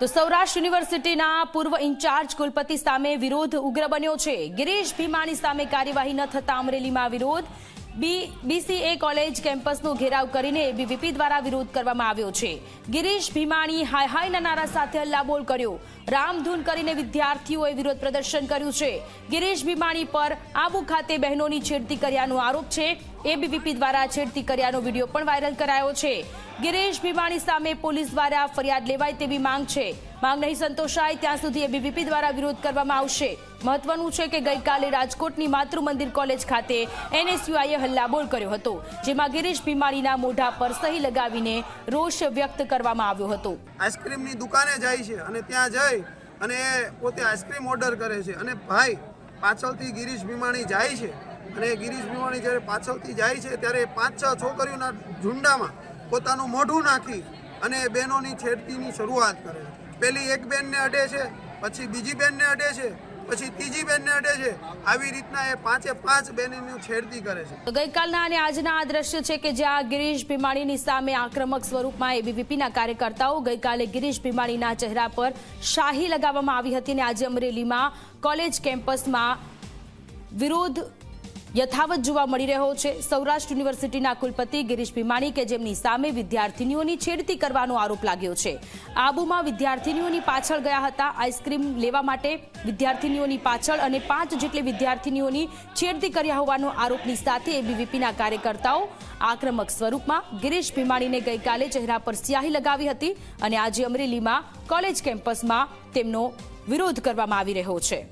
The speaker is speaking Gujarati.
તો સૌરાષ્ટ્ર યુનિવર્સિટીના પૂર્વ ઇન્ચાર્જ કુલપતિ સામે વિરોધ ઉગ્ર બન્યો છે। ગિરીશ ભીમાણી સામે કાર્યવાહી ન થતા અમરેલીમાં વિરોધ। બીસીએ કોલેજ કેમ્પસનો ઘેરાવ કરીને એબીવીપી દ્વારા વિરોધ કરવામાં આવ્યો છે। ગિરીશ ભીમાણી હાય હાયના નારા સાથે હલ્લાબોલ કર્યો। રામધૂન કરીને વિદ્યાર્થીઓએ વિરોધ પ્રદર્શન કર્યું છે। ગિરીશ ભીમાણી પર આબુ ખાતે બહેનોની છેડતી કર્યાનો આરોપ છે। એબીવીપી દ્વારા છેડતી કર્યાનો વિડીયો પણ વાયરલ કરાયો છે। ગિરીશ ભીમાણી સામે પોલીસ દ્વારા ફરિયાદ લેવાય તેવી માંગ છે। માંગ નહીં સંતોષાય ત્યાં સુધી એબીવીપી દ્વારા વિરોધ કરવામાં આવશે। મહત્વનું છે કે ગઈકાલે રાજકોટની માતૃ મંદિર કોલેજ ખાતે એનએસયુઆઈએ હલ્લાબોલ કર્યો હતો, જેમાં ગિરીશ ભીમાણીના મોઢા પર સહી લગાવીને રોષ વ્યક્ત કરવામાં આવ્યો હતો। આઈસ્ક્રીમની દુકાને જાય છે અને ત્યાં જઈ અને પોતે આઈસ્ક્રીમ ઓર્ડર કરે છે અને ભાઈ પાછળથી ગિરીશ ભીમાણી જાય છે અને ગિરીશ ભીમાણી જ્યારે પાછળથી જાય છે ત્યારે 5-6 છોકરીઓના ઝુંડામાં પોતાનું મોઢું નાખી અને બહેનોની છેડતીની શરૂઆત કરે છે। પહેલી એક બેનને અડે છે, પછી બીજી બેનને અડે છે, પછી ત્રીજી બેનને અડે છે। આવી રીતના એ 5-5 બેનની છેડતી કરે છે। તો ગઈકાલના અને આજના આ દ્રશ્ય છે કે જ્યાં ગિરીશ ભીમાણીની સામે આક્રમક સ્વરૂપમાં એબીવીપીના કાર્યકર્તાઓ ગઈકાલે ગિરીશ ભીમાણીના ચહેરા પર શાહી લગાવવામાં આવી હતી અને આજે અમરેલીમાં કોલેજ કેમ્પસમાં વિરોધ યથાવત જોવા મળી રહ્યો છે। સૌરાષ્ટ્ર યુનિવર્સિટીના કુલપતિ ગિરીશ ભીમાણી કે જેમની સામે વિદ્યાર્થીનીઓની છેડતી કરવાનો આરોપ લાગ્યો છે। આબુમાં વિદ્યાર્થીનીઓની પાછળ ગયા હતા આઈસ્ક્રીમ લેવા માટે વિદ્યાર્થીનીઓની પાછળ અને 5 જેટલી વિદ્યાર્થીનીઓની છેડતી કર્યા હોવાનો આરોપની સાથે એબીવીપીના કાર્યકર્તાઓ આક્રમક સ્વરૂપમાં ગિરીશ ભીમાણીને ગઈકાલે ચહેરા પર સ્યાહી લગાવી હતી અને આજે અમરેલીમાં કોલેજ કેમ્પસમાં તેમનો વિરોધ કરવામાં આવી રહ્યો છે।